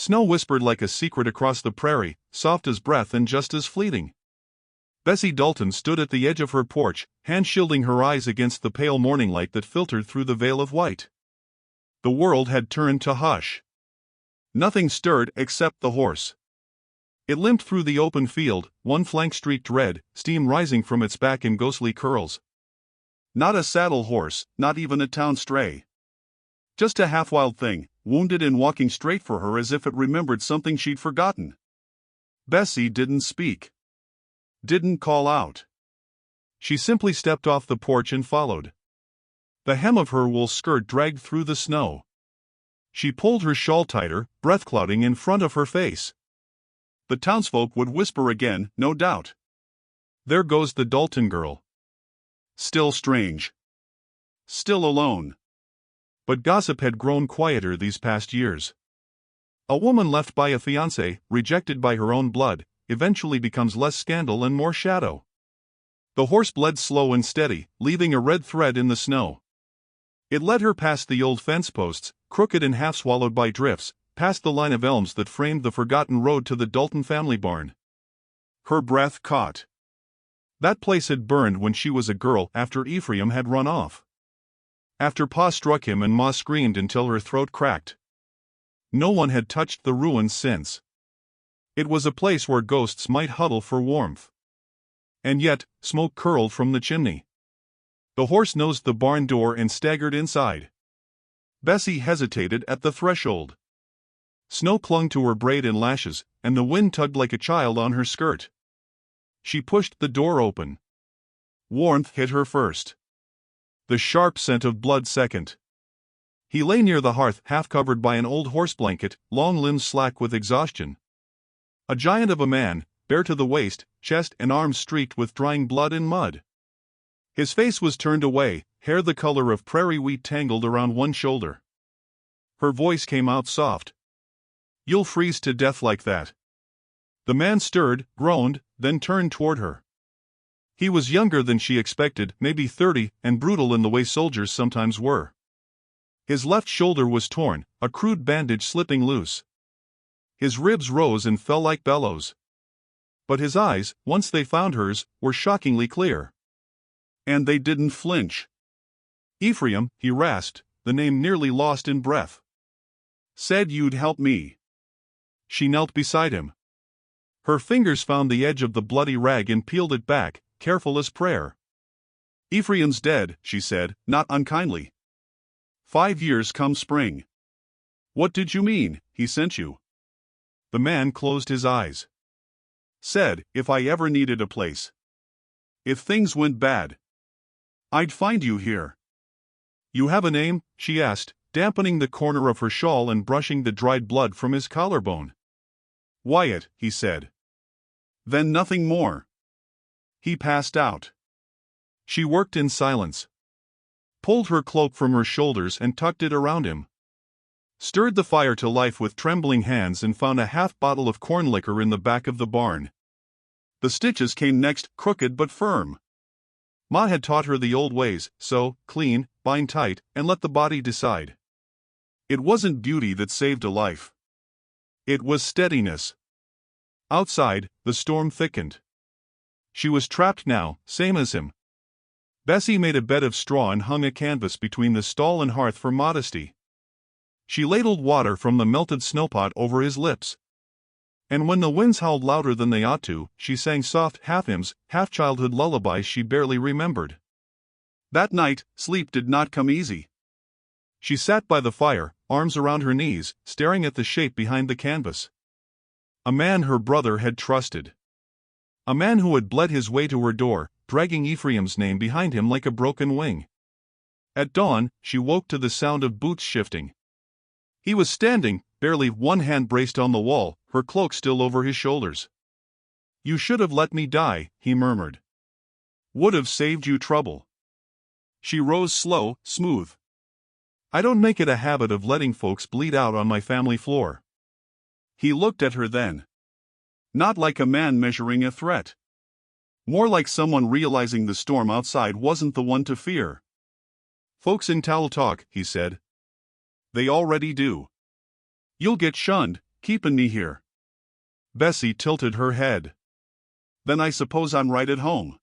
Snow whispered like a secret across the prairie, soft as breath and just as fleeting. Bessie Dalton stood at the edge of her porch, hand shielding her eyes against the pale morning light that filtered through the veil of white. The world had turned to hush. Nothing stirred except the horse. It limped through the open field, one flank streaked red, steam rising from its back in ghostly curls. Not a saddle horse, not even a town stray. Just a half-wild thing, wounded and walking straight for her as if it remembered something she'd forgotten. Bessie didn't speak. Didn't call out. She simply stepped off the porch and followed. The hem of her wool skirt dragged through the snow. She pulled her shawl tighter, breath clouding in front of her face. The townsfolk would whisper again, no doubt. There goes the Dalton girl. Still strange. Still alone. But gossip had grown quieter these past years. A woman left by a fiancé, rejected by her own blood, eventually becomes less scandal and more shadow. The horse bled slow and steady, leaving a red thread in the snow. It led her past the old fence posts, crooked and half swallowed by drifts, past the line of elms that framed the forgotten road to the Dalton family barn. Her breath caught. That place had burned when she was a girl after Ephraim had run off. After Pa struck him and Ma screamed until her throat cracked. No one had touched the ruins since. It was a place where ghosts might huddle for warmth. And yet, smoke curled from the chimney. The horse nosed the barn door and staggered inside. Bessie hesitated at the threshold. Snow clung to her braid and lashes, and the wind tugged like a child on her skirt. She pushed the door open. Warmth hit her first. The sharp scent of blood second. He lay near the hearth, half covered by an old horse blanket, long limbs slack with exhaustion. A giant of a man, bare to the waist, chest and arms streaked with drying blood and mud. His face was turned away, hair the color of prairie wheat tangled around one shoulder. Her voice came out soft. "You'll freeze to death like that." The man stirred, groaned, then turned toward her. He was younger than she expected, maybe 30, and brutal in the way soldiers sometimes were. His left shoulder was torn, a crude bandage slipping loose. His ribs rose and fell like bellows. But his eyes, once they found hers, were shockingly clear. And they didn't flinch. "Ephraim," he rasped, the name nearly lost in breath. "Said you'd help me." She knelt beside him. Her fingers found the edge of the bloody rag and peeled it back, careful as prayer. "Ephraim's dead," she said, not unkindly. 5 years come spring." "What did you mean? He sent you." The man closed his eyes. "Said, if I ever needed a place. If things went bad. I'd find you here." "You have a name?" she asked, dampening the corner of her shawl and brushing the dried blood from his collarbone. "Wyatt," he said. Then nothing more. He passed out. She worked in silence. Pulled her cloak from her shoulders and tucked it around him. Stirred the fire to life with trembling hands and found a half bottle of corn liquor in the back of the barn. The stitches came next, crooked but firm. Ma had taught her the old ways: sew, clean, bind tight, and let the body decide. It wasn't beauty that saved a life. It was steadiness. Outside, the storm thickened. She was trapped now, same as him. Bessie made a bed of straw and hung a canvas between the stall and hearth for modesty. She ladled water from the melted snowpot over his lips. And when the winds howled louder than they ought to, she sang soft half-hymns, half-childhood lullabies she barely remembered. That night, sleep did not come easy. She sat by the fire, arms around her knees, staring at the shape behind the canvas. A man her brother had trusted. A man who had bled his way to her door, dragging Ephraim's name behind him like a broken wing. At dawn, she woke to the sound of boots shifting. He was standing, barely one hand braced on the wall, her cloak still over his shoulders. "You should have let me die," he murmured. "Would have saved you trouble." She rose slow, smooth. "I don't make it a habit of letting folks bleed out on my family floor." He looked at her then. Not like a man measuring a threat. More like someone realizing the storm outside wasn't the one to fear. "Folks in town'll talk," he said. "They already do. You'll get shunned, keepin' me here?" Bessie tilted her head. "Then I suppose I'm right at home."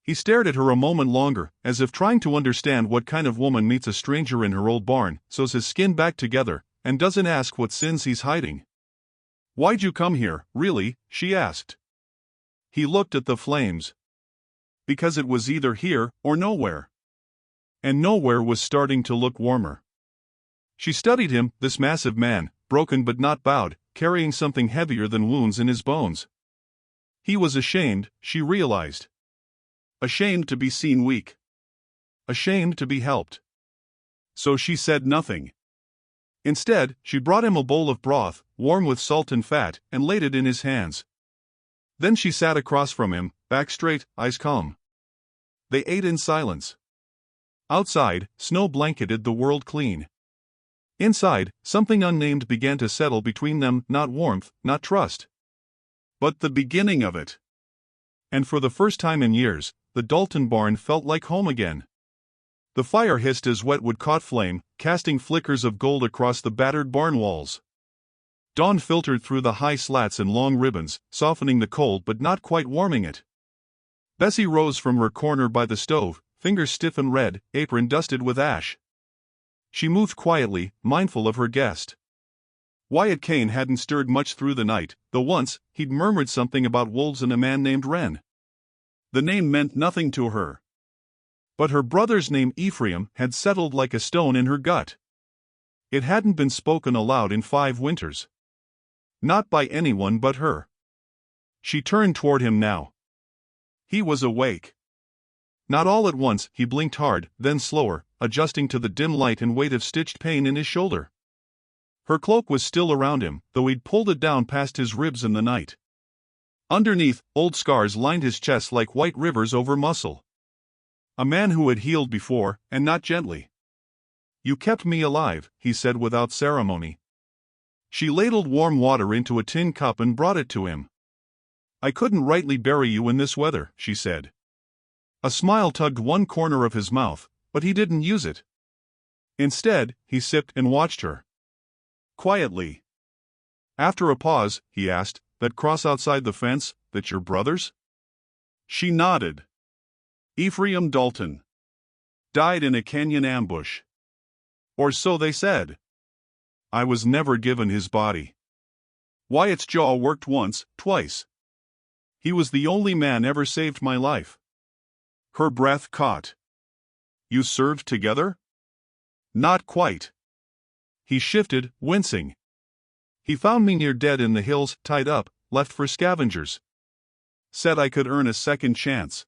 He stared at her a moment longer, as if trying to understand what kind of woman meets a stranger in her old barn, sews his skin back together, and doesn't ask what sins he's hiding. "Why'd you come here, really?" she asked. He looked at the flames. Because it was either here or nowhere. And nowhere was starting to look warmer. She studied him, this massive man, broken but not bowed, carrying something heavier than wounds in his bones. He was ashamed, she realized. Ashamed to be seen weak. Ashamed to be helped. So she said nothing. Instead, she brought him a bowl of broth, warm with salt and fat, and laid it in his hands. Then she sat across from him, back straight, eyes calm. They ate in silence. Outside, snow blanketed the world clean. Inside, something unnamed began to settle between them, not warmth, not trust. But the beginning of it. And for the first time in years, the Dalton barn felt like home again. The fire hissed as wet wood caught flame, casting flickers of gold across the battered barn walls. Dawn filtered through the high slats and long ribbons, softening the cold but not quite warming it. Bessie rose from her corner by the stove, fingers stiff and red, apron dusted with ash. She moved quietly, mindful of her guest. Wyatt Kane hadn't stirred much through the night, though once, he'd murmured something about wolves and a man named Wren. The name meant nothing to her. But her brother's name Ephraim had settled like a stone in her gut. It hadn't been spoken aloud in 5 winters. Not by anyone but her. She turned toward him now. He was awake. Not all at once, he blinked hard, then slower, adjusting to the dim light and weight of stitched pain in his shoulder. Her cloak was still around him, though he'd pulled it down past his ribs in the night. Underneath, old scars lined his chest like white rivers over muscle. A man who had healed before, and not gently. "You kept me alive," he said without ceremony. She ladled warm water into a tin cup and brought it to him. "I couldn't rightly bury you in this weather," she said. A smile tugged one corner of his mouth, but he didn't use it. Instead, he sipped and watched her. Quietly. After a pause, he asked, "That cross outside the fence, that's your brother's?" She nodded. "Ephraim Dalton. Died in a canyon ambush. Or so they said. I was never given his body." Wyatt's jaw worked once, twice. "He was the only man ever saved my life." Her breath caught. "You served together?" "Not quite." He shifted, wincing. "He found me near dead in the hills, tied up, left for scavengers. Said I could earn a second chance.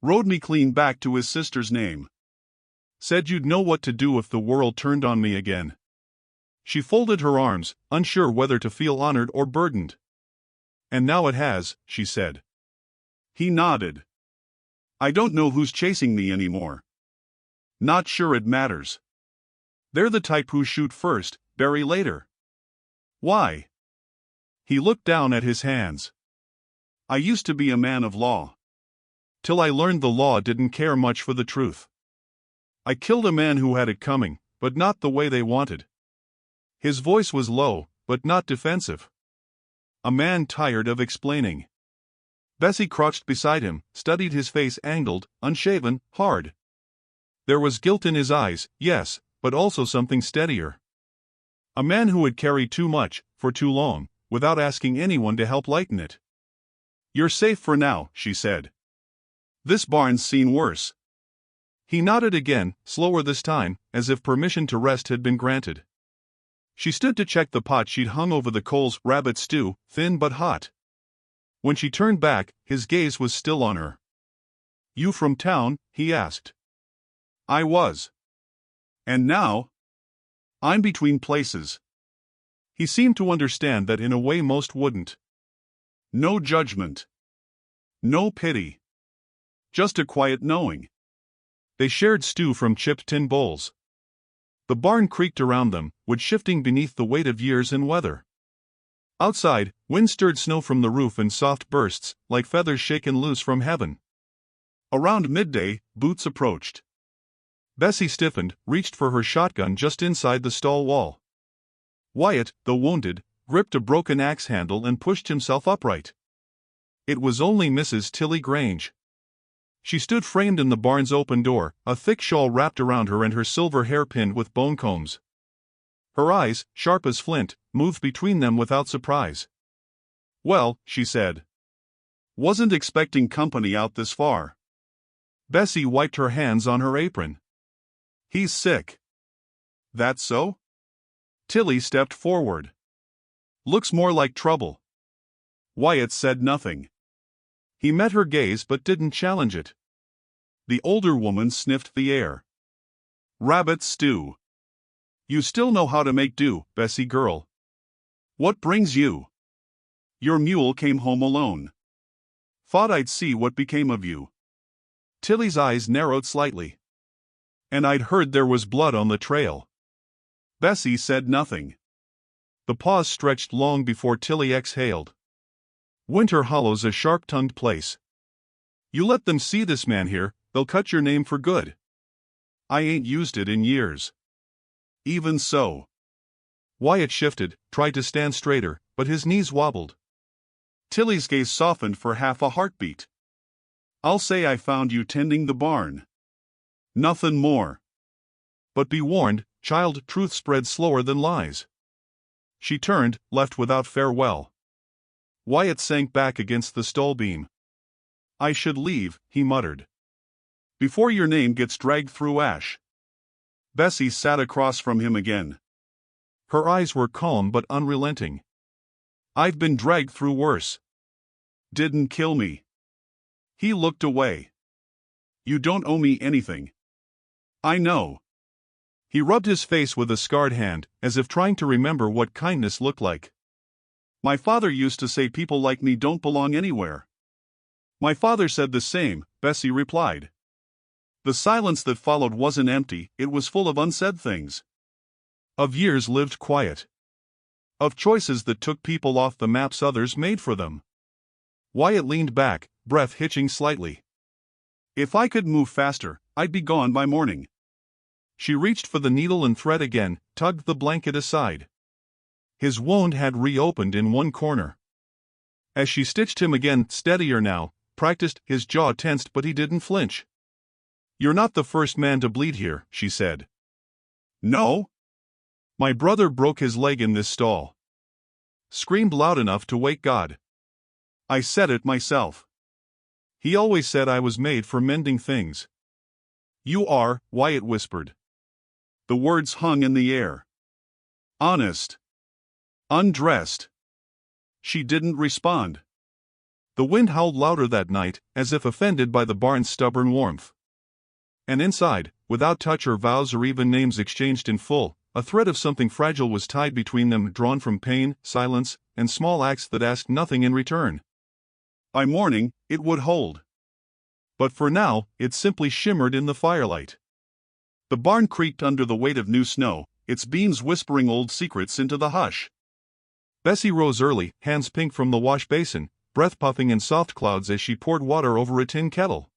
Rode me clean back to his sister's name. Said you'd know what to do if the world turned on me again." She folded her arms, unsure whether to feel honored or burdened. "And now it has," she said. He nodded. "I don't know who's chasing me anymore. Not sure it matters. They're the type who shoot first, bury later." "Why?" He looked down at his hands. "I used to be a man of law. Till I learned the law didn't care much for the truth. I killed a man who had it coming, but not the way they wanted." His voice was low, but not defensive. A man tired of explaining. Bessie crouched beside him, studied his face, angled, unshaven, hard. There was guilt in his eyes, yes, but also something steadier. A man who had carried too much, for too long, without asking anyone to help lighten it. "You're safe for now," she said. "This barn's seen worse." He nodded again, slower this time, as if permission to rest had been granted. She stood to check the pot she'd hung over the coals, rabbit stew, thin but hot. When she turned back, his gaze was still on her. "You from town?" he asked. "I was. And now? I'm between places." He seemed to understand that in a way most wouldn't. No judgment. No pity. Just a quiet knowing. They shared stew from chipped tin bowls. The barn creaked around them, wood shifting beneath the weight of years and weather. Outside, wind stirred snow from the roof in soft bursts, like feathers shaken loose from heaven. Around midday, Boots approached. Bessie stiffened, reached for her shotgun just inside the stall wall. Wyatt, though wounded, gripped a broken axe handle and pushed himself upright. It was only Mrs. Tilly Grange. She stood framed in the barn's open door, a thick shawl wrapped around her and her silver hair pinned with bone combs. Her eyes, sharp as flint, moved between them without surprise. "Well," she said. "Wasn't expecting company out this far." Bessie wiped her hands on her apron. "He's sick." "That so?" Tilly stepped forward. "Looks more like trouble." Wyatt said nothing. He met her gaze but didn't challenge it. The older woman sniffed the air. "Rabbit stew. You still know how to make do, Bessie girl. What brings you? Your mule came home alone. Thought I'd see what became of you." Tilly's eyes narrowed slightly. "And I'd heard there was blood on the trail." Bessie said nothing. The pause stretched long before Tilly exhaled. "Winter Hollow's a sharp-tongued place. You let them see this man here, they'll cut your name for good. I ain't used it in years." "Even so." Wyatt shifted, tried to stand straighter, but his knees wobbled. Tilly's gaze softened for half a heartbeat. "I'll say I found you tending the barn. Nothin' more. But be warned, child, truth spreads slower than lies." She turned, left without farewell. Wyatt sank back against the stall beam. "I should leave," he muttered. "Before your name gets dragged through ash." Bessie sat across from him again. Her eyes were calm but unrelenting. "I've been dragged through worse. Didn't kill me." He looked away. "You don't owe me anything." "I know." He rubbed his face with a scarred hand, as if trying to remember what kindness looked like. "My father used to say people like me don't belong anywhere." "My father said the same," Bessie replied. The silence that followed wasn't empty, it was full of unsaid things. Of years lived quiet. Of choices that took people off the maps others made for them. Wyatt leaned back, breath hitching slightly. "If I could move faster, I'd be gone by morning." She reached for the needle and thread again, tugged the blanket aside. His wound had reopened in one corner. As she stitched him again, steadier now, practiced, his jaw tensed but he didn't flinch. "You're not the first man to bleed here," she said. "No?" "My brother broke his leg in this stall. Screamed loud enough to wake God. I said it myself. He always said I was made for mending things." "You are," Wyatt whispered. The words hung in the air. "Honest." "Undressed." She didn't respond. The wind howled louder that night, as if offended by the barn's stubborn warmth. And inside, without touch or vows or even names exchanged in full, a thread of something fragile was tied between them, drawn from pain, silence, and small acts that asked nothing in return. By morning, it would hold. But for now, it simply shimmered in the firelight. The barn creaked under the weight of new snow, its beams whispering old secrets into the hush. Bessie rose early, hands pink from the wash basin, breath puffing in soft clouds as she poured water over a tin kettle.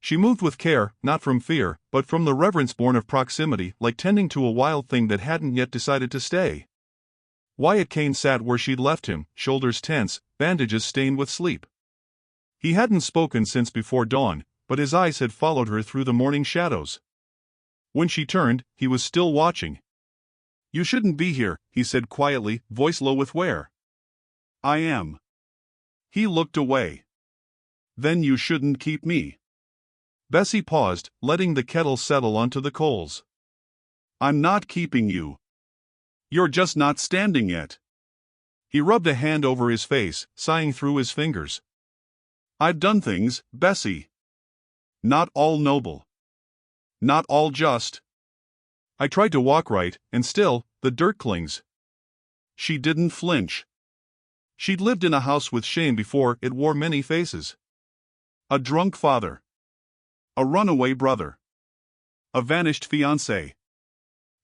She moved with care, not from fear, but from the reverence born of proximity, like tending to a wild thing that hadn't yet decided to stay. Wyatt Kane sat where she'd left him, shoulders tense, bandages stained with sleep. He hadn't spoken since before dawn, but his eyes had followed her through the morning shadows. When she turned, he was still watching. "You shouldn't be here," he said quietly, voice low with wear. "I am." He looked away. "Then you shouldn't keep me." Bessie paused, letting the kettle settle onto the coals. "I'm not keeping you. You're just not standing yet." He rubbed a hand over his face, sighing through his fingers. "I've done things, Bessie. Not all noble. Not all just. I tried to walk right, and still, the dirt clings." She didn't flinch. She'd lived in a house with shame before, it wore many faces. A drunk father. A runaway brother. A vanished fiancé.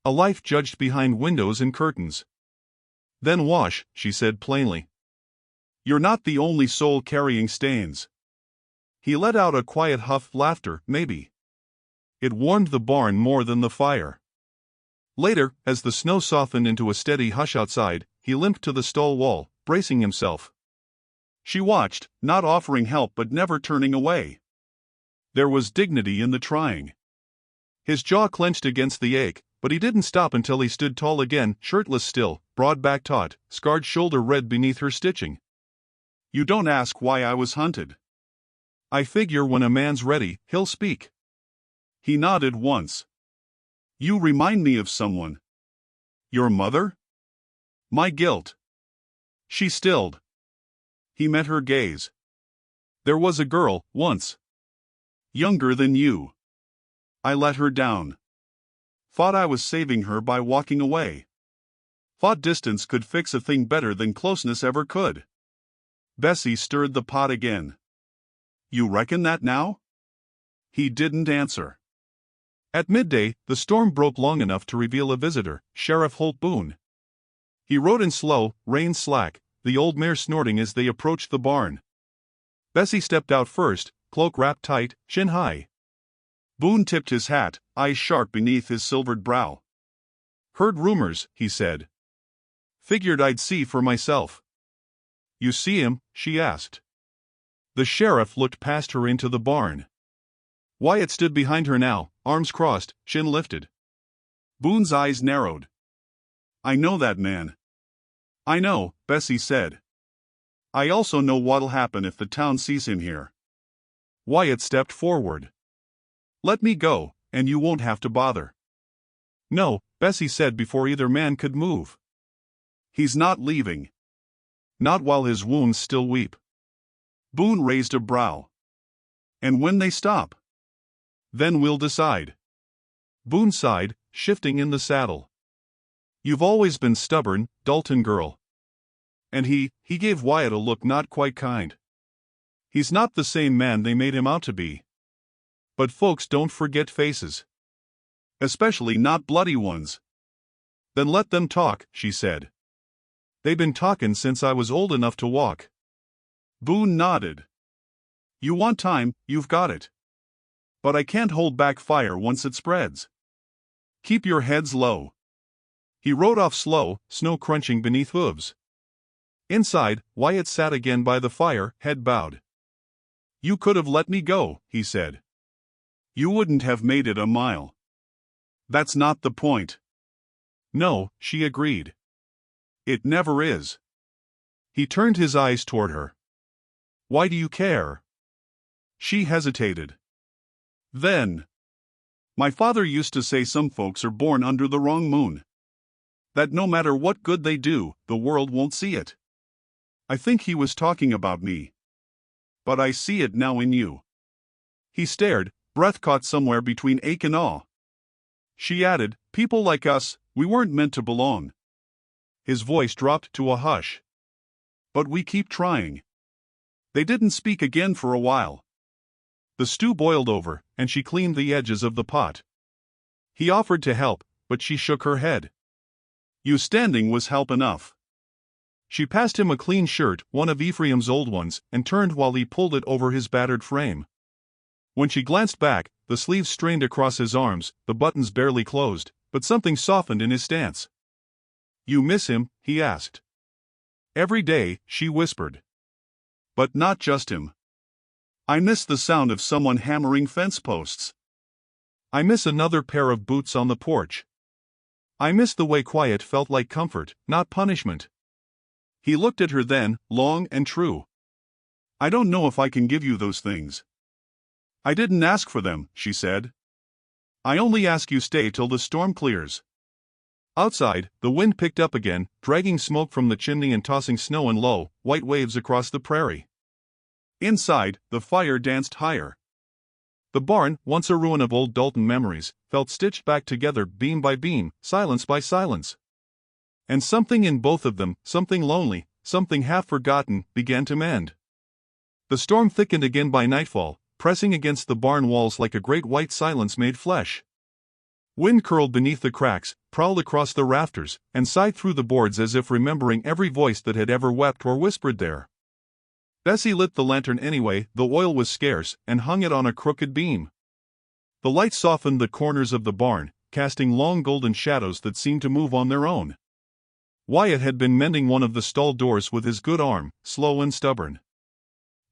A life judged behind windows and curtains. "Then wash," she said plainly. "You're not the only soul carrying stains." He let out a quiet huff, laughter, maybe. It warmed the barn more than the fire. Later, as the snow softened into a steady hush outside, he limped to the stall wall, bracing himself. She watched, not offering help but never turning away. There was dignity in the trying. His jaw clenched against the egg, but he didn't stop until he stood tall again, shirtless still, broad back taut, scarred shoulder red beneath her stitching. "You don't ask why I was hunted. I figure when a man's ready, he'll speak." He nodded once. "You remind me of someone." "Your mother?" "My guilt." She stilled. He met her gaze. "There was a girl, once. Younger than you. I let her down. Thought I was saving her by walking away. Thought distance could fix a thing better than closeness ever could." Bessie stirred the pot again. "You reckon that now?" He didn't answer. At midday, the storm broke long enough to reveal a visitor, Sheriff Holt Boone. He rode in slow, reins slack, the old mare snorting as they approached the barn. Bessie stepped out first, cloak wrapped tight, chin high. Boone tipped his hat, eyes sharp beneath his silvered brow. "Heard rumors," he said. "Figured I'd see for myself." "You see him?" she asked. The sheriff looked past her into the barn. Wyatt stood behind her now, arms crossed, chin lifted. Boone's eyes narrowed. "I know that man." "I know," Bessie said. "I also know what'll happen if the town sees him here." Wyatt stepped forward. "Let me go, and you won't have to bother." "No," Bessie said before either man could move. "He's not leaving. Not while his wounds still weep." Boone raised a brow. "And when they stop?" "Then we'll decide." Boone sighed, shifting in the saddle. "You've always been stubborn, Dalton girl." And he gave Wyatt a look not quite kind. "He's not the same man they made him out to be. But folks don't forget faces. Especially not bloody ones." "Then let them talk," she said. "They've been talking since I was old enough to walk." Boone nodded. "You want time, you've got it. But I can't hold back fire once it spreads. Keep your heads low." He rode off slow, snow crunching beneath hooves. Inside, Wyatt sat again by the fire, head bowed. "You could have let me go," he said. "You wouldn't have made it a mile." "That's not the point." "No," she agreed. "It never is." He turned his eyes toward her. "Why do you care?" She hesitated. Then, "My father used to say some folks are born under the wrong moon. That no matter what good they do, the world won't see it. I think he was talking about me. But I see it now in you." He stared, breath caught somewhere between ache and awe. She added, "People like us, we weren't meant to belong." His voice dropped to a hush. "But we keep trying." They didn't speak again for a while. The stew boiled over, and she cleaned the edges of the pot. He offered to help, but she shook her head. "You standing was help enough." She passed him a clean shirt, one of Ephraim's old ones, and turned while he pulled it over his battered frame. When she glanced back, the sleeves strained across his arms, the buttons barely closed, but something softened in his stance. "You miss him?" he asked. "Every day," she whispered. "But not just him. I miss the sound of someone hammering fence posts. I miss another pair of boots on the porch. I miss the way quiet felt like comfort, not punishment." He looked at her then, long and true. "I don't know if I can give you those things." "I didn't ask for them," she said. "I only ask you stay till the storm clears." Outside, the wind picked up again, dragging smoke from the chimney and tossing snow in low, white waves across the prairie. Inside, the fire danced higher. The barn, once a ruin of old Dalton memories, felt stitched back together beam by beam, silence by silence. And something in both of them, something lonely, something half-forgotten, began to mend. The storm thickened again by nightfall, pressing against the barn walls like a great white silence made flesh. Wind curled beneath the cracks, prowled across the rafters, and sighed through the boards as if remembering every voice that had ever wept or whispered there. Bessie lit the lantern anyway, though oil was scarce, and hung it on a crooked beam. The light softened the corners of the barn, casting long golden shadows that seemed to move on their own. Wyatt had been mending one of the stall doors with his good arm, slow and stubborn.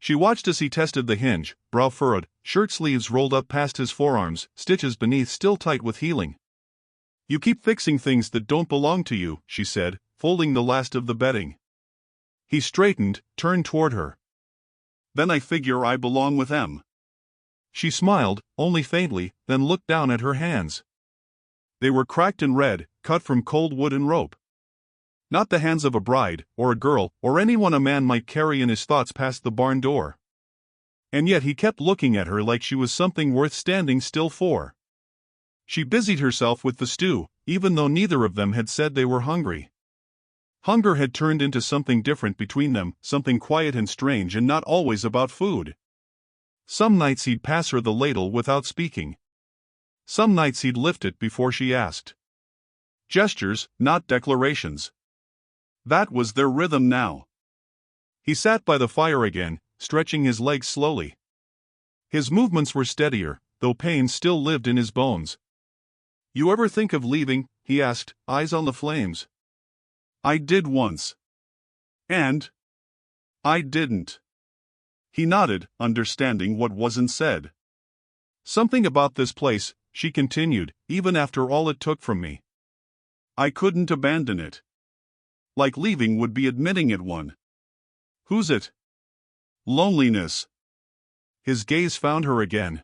She watched as he tested the hinge, brow furrowed, shirt sleeves rolled up past his forearms, stitches beneath still tight with healing. "You keep fixing things that don't belong to you," she said, folding the last of the bedding. He straightened, turned toward her. "Then I figure I belong with them." She smiled, only faintly, then looked down at her hands. They were cracked and red, cut from cold wood and rope. Not the hands of a bride, or a girl, or anyone a man might carry in his thoughts past the barn door. And yet he kept looking at her like she was something worth standing still for. She busied herself with the stew, even though neither of them had said they were hungry. Hunger had turned into something different between them, something quiet and strange and not always about food. Some nights he'd pass her the ladle without speaking. Some nights he'd lift it before she asked. Gestures, not declarations. That was their rhythm now. He sat by the fire again, stretching his legs slowly. His movements were steadier, though pain still lived in his bones. "You ever think of leaving?" he asked, eyes on the flames. "I did once. And I didn't." He nodded, understanding what wasn't said. "Something about this place," she continued, "even after all it took from me. I couldn't abandon it. Like leaving would be admitting it one." "Who's it?" "Loneliness." His gaze found her again.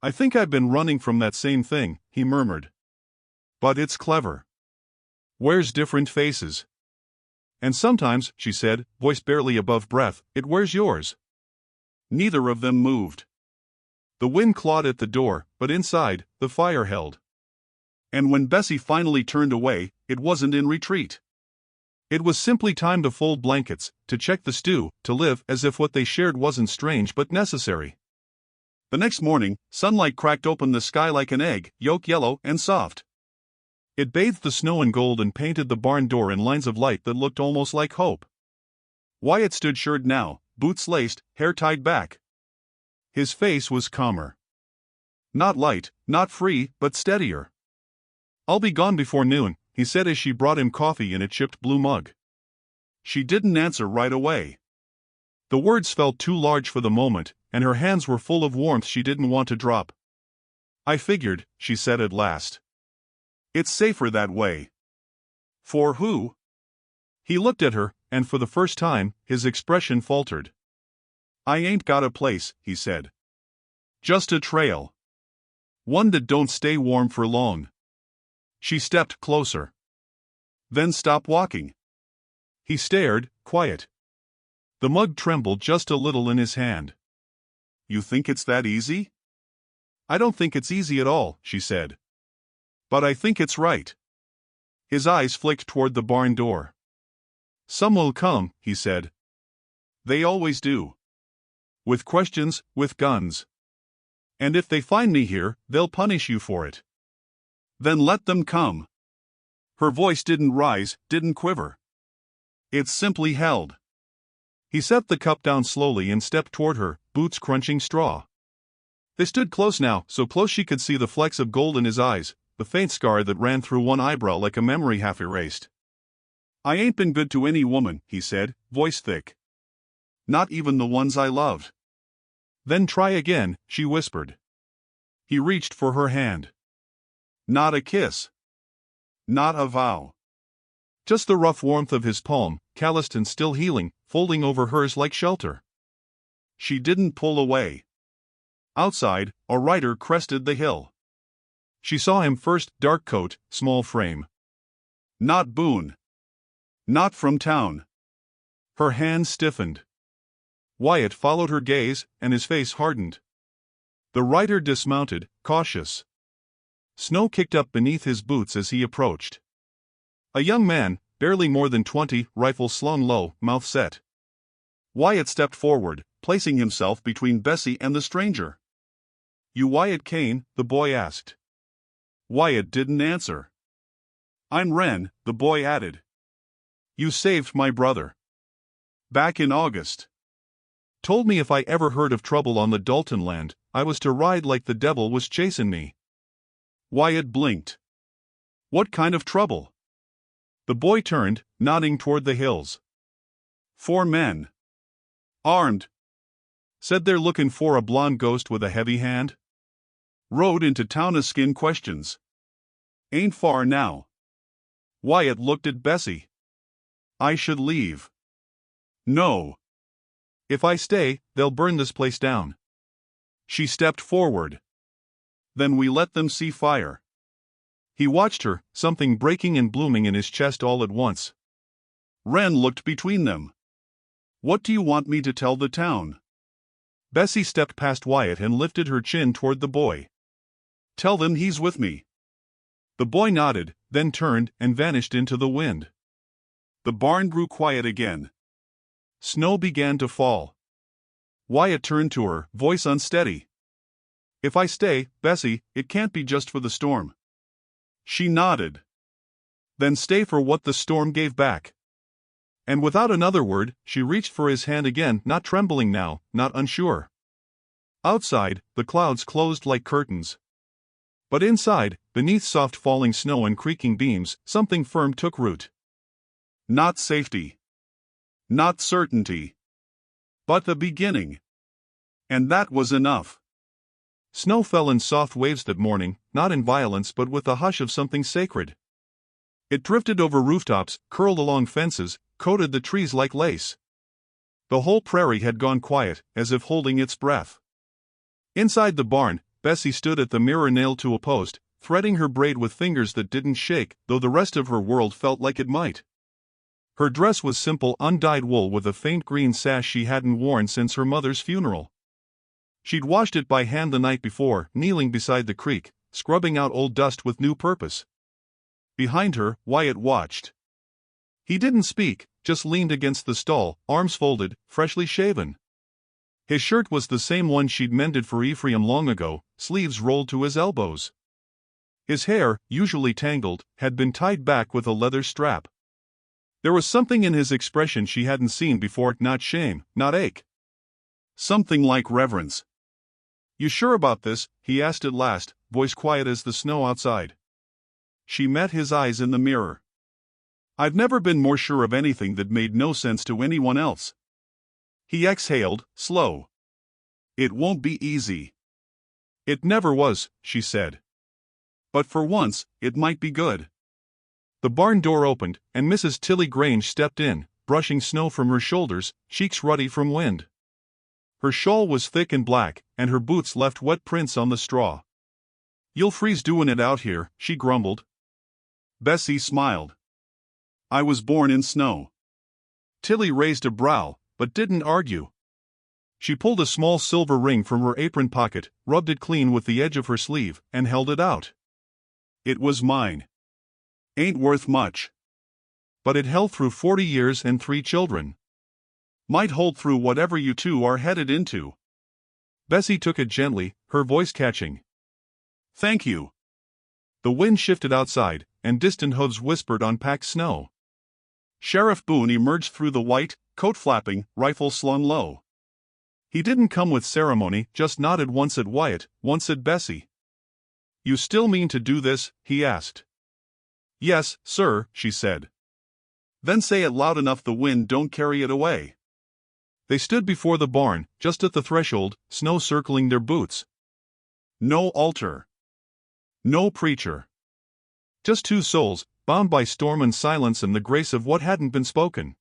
"I think I've been running from that same thing," he murmured. "But it's clever. Wears different faces. And sometimes," she said, voice barely above breath, "it wears yours." Neither of them moved. The wind clawed at the door, but inside, the fire held. And when Bessie finally turned away, it wasn't in retreat. It was simply time to fold blankets, to check the stew, to live as if what they shared wasn't strange but necessary. The next morning, sunlight cracked open the sky like an egg, yolk yellow and soft. It bathed the snow in gold and painted the barn door in lines of light that looked almost like hope. Wyatt stood shirred now, boots laced, hair tied back. His face was calmer. Not light, not free, but steadier. "I'll be gone before noon," he said as she brought him coffee in a chipped blue mug. She didn't answer right away. The words felt too large for the moment, and her hands were full of warmth she didn't want to drop. "I figured," she said at last. "It's safer that way." "For who?" He looked at her, and for the first time, his expression faltered. "I ain't got a place," he said. "Just a trail. One that don't stay warm for long." She stepped closer. "Then stop walking." He stared, quiet. The mug trembled just a little in his hand. "You think it's that easy?" "I don't think it's easy at all," she said. "But I think it's right." His eyes flicked toward the barn door. "Some will come," he said. "They always do. With questions, with guns. And if they find me here, they'll punish you for it." "Then let them come." Her voice didn't rise, didn't quiver. It simply held. He set the cup down slowly and stepped toward her, boots crunching straw. They stood close now, so close she could see the flecks of gold in his eyes, the faint scar that ran through one eyebrow like a memory half erased. "I ain't been good to any woman," he said, voice thick. "Not even the ones I loved." "Then try again," she whispered. He reached for her hand. Not a kiss. Not a vow. Just the rough warmth of his palm, calloused and still healing, folding over hers like shelter. She didn't pull away. Outside, a rider crested the hill. She saw him first, dark coat, small frame. Not Boone. Not from town. Her hand stiffened. Wyatt followed her gaze, and his face hardened. The rider dismounted, cautious. Snow kicked up beneath his boots as he approached. A young man, barely more than 20, rifle slung low, mouth set. Wyatt stepped forward, placing himself between Bessie and the stranger. "You Wyatt Kane?" the boy asked. Wyatt didn't answer. "I'm Wren," the boy added. "You saved my brother. Back in August. Told me if I ever heard of trouble on the Dalton land, I was to ride like the devil was chasing me." Wyatt blinked. "What kind of trouble?" The boy turned, nodding toward the hills. 4 men. Armed. Said they're looking for a blonde ghost with a heavy hand. Rode into town askin questions. Ain't far now. Wyatt looked at Bessie. I should leave. No. If I stay, they'll burn this place down. She stepped forward. Then we let them see fire. He watched her, something breaking and blooming in his chest all at once. Wren looked between them. What do you want me to tell the town? Bessie stepped past Wyatt and lifted her chin toward the boy. Tell them he's with me. The boy nodded, then turned and vanished into the wind. The barn grew quiet again. Snow began to fall. Wyatt turned to her, voice unsteady. If I stay, Bessie, it can't be just for the storm. She nodded. Then stay for what the storm gave back. And without another word, she reached for his hand again, not trembling now, not unsure. Outside, the clouds closed like curtains. But inside, beneath soft falling snow and creaking beams, something firm took root. Not safety. Not certainty. But the beginning. And that was enough. Snow fell in soft waves that morning, not in violence but with the hush of something sacred. It drifted over rooftops, curled along fences, coated the trees like lace. The whole prairie had gone quiet, as if holding its breath. Inside the barn, Bessie stood at the mirror nailed to a post, threading her braid with fingers that didn't shake, though the rest of her world felt like it might. Her dress was simple undyed wool with a faint green sash she hadn't worn since her mother's funeral. She'd washed it by hand the night before, kneeling beside the creek, scrubbing out old dust with new purpose. Behind her, Wyatt watched. He didn't speak, just leaned against the stall, arms folded, freshly shaven. His shirt was the same one she'd mended for Ephraim long ago, sleeves rolled to his elbows. His hair, usually tangled, had been tied back with a leather strap. There was something in his expression she hadn't seen before, not shame, not ache. Something like reverence. You sure about this? He asked at last, voice quiet as the snow outside. She met his eyes in the mirror. I've never been more sure of anything that made no sense to anyone else. He exhaled, slow. It won't be easy. It never was, she said. But for once, it might be good. The barn door opened, and Mrs. Tilly Grange stepped in, brushing snow from her shoulders, cheeks ruddy from wind. Her shawl was thick and black, and her boots left wet prints on the straw. You'll freeze doing it out here, she grumbled. Bessie smiled. I was born in snow. Tilly raised a brow, but didn't argue. She pulled a small silver ring from her apron pocket, rubbed it clean with the edge of her sleeve, and held it out. It was mine. Ain't worth much. But it held through 40 years and 3 children. Might hold through whatever you two are headed into. Bessie took it gently, her voice catching. Thank you. The wind shifted outside, and distant hooves whispered on packed snow. Sheriff Boone emerged through the white, coat flapping, rifle slung low. He didn't come with ceremony, just nodded once at Wyatt, once at Bessie. You still mean to do this? He asked. Yes, sir, she said. Then say it loud enough the wind don't carry it away. They stood before the barn, just at the threshold, snow circling their boots. No altar. No preacher. Just 2 souls, bound by storm and silence and the grace of what hadn't been spoken.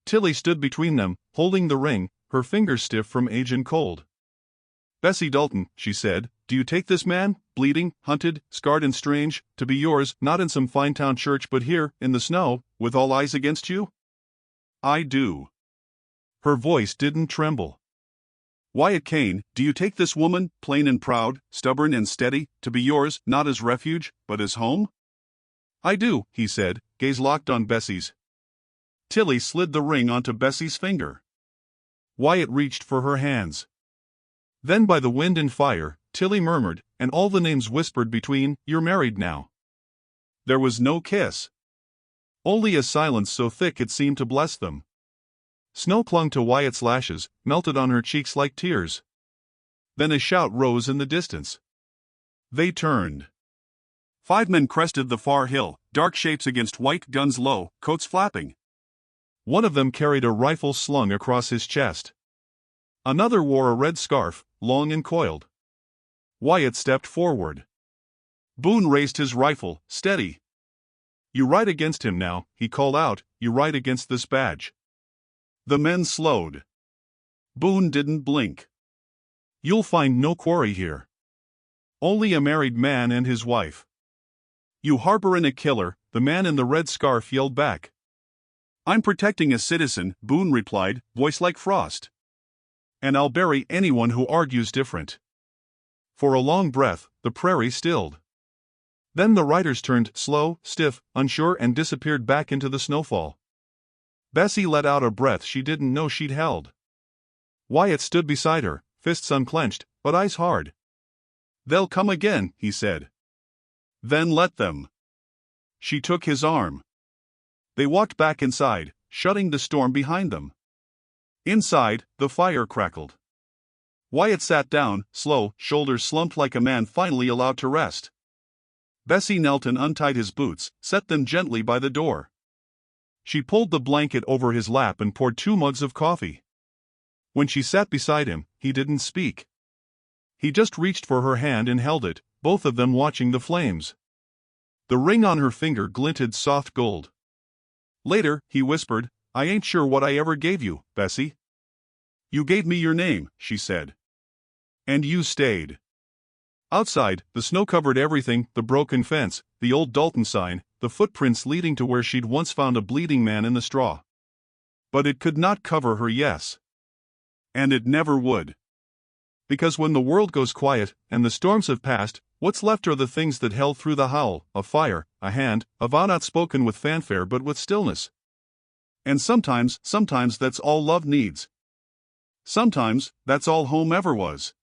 Tilly stood between them, holding the ring, her fingers stiff from age and cold. Bessie Dalton, she said, do you take this man, bleeding, hunted, scarred and strange, to be yours, not in some fine town church but here, in the snow, with all eyes against you? I do. Her voice didn't tremble. Wyatt Kane, do you take this woman, plain and proud, stubborn and steady, to be yours, not as refuge, but as home? I do, he said, gaze locked on Bessie's. Tilly slid the ring onto Bessie's finger. Wyatt reached for her hands. Then by the wind and fire, Tilly murmured, and all the names whispered between, you're married now. There was no kiss. Only a silence so thick it seemed to bless them. Snow clung to Wyatt's lashes, melted on her cheeks like tears. Then a shout rose in the distance. They turned. 5 men crested the far hill, dark shapes against white, guns low, coats flapping. One of them carried a rifle slung across his chest. Another wore a red scarf, long and coiled. Wyatt stepped forward. Boone raised his rifle, steady. "You ride against him now," he called out, "you ride against this badge." The men slowed. Boone didn't blink. "You'll find no quarry here. Only a married man and his wife." "You harboring a killer," the man in the red scarf yelled back. "I'm protecting a citizen," Boone replied, voice like frost. "And I'll bury anyone who argues different." For a long breath, the prairie stilled. Then the riders turned, slow, stiff, unsure, and disappeared back into the snowfall. Bessie let out a breath she didn't know she'd held. Wyatt stood beside her, fists unclenched, but eyes hard. "They'll come again," he said. "Then let them." She took his arm. They walked back inside, shutting the storm behind them. Inside, the fire crackled. Wyatt sat down, slow, shoulders slumped like a man finally allowed to rest. Bessie knelt and untied his boots, set them gently by the door. She pulled the blanket over his lap and poured 2 mugs of coffee. When she sat beside him, he didn't speak. He just reached for her hand and held it, both of them watching the flames. The ring on her finger glinted soft gold. Later, he whispered, "I ain't sure what I ever gave you, Bessie." "You gave me your name," she said. "And you stayed." Outside, the snow covered everything, the broken fence, the old Dalton sign, the footprints leading to where she'd once found a bleeding man in the straw. But it could not cover her yes. And it never would. Because when the world goes quiet, and the storms have passed, what's left are the things that held through the howl, a fire, a hand, a vow not spoken with fanfare but with stillness. And sometimes that's all love needs. Sometimes, that's all home ever was.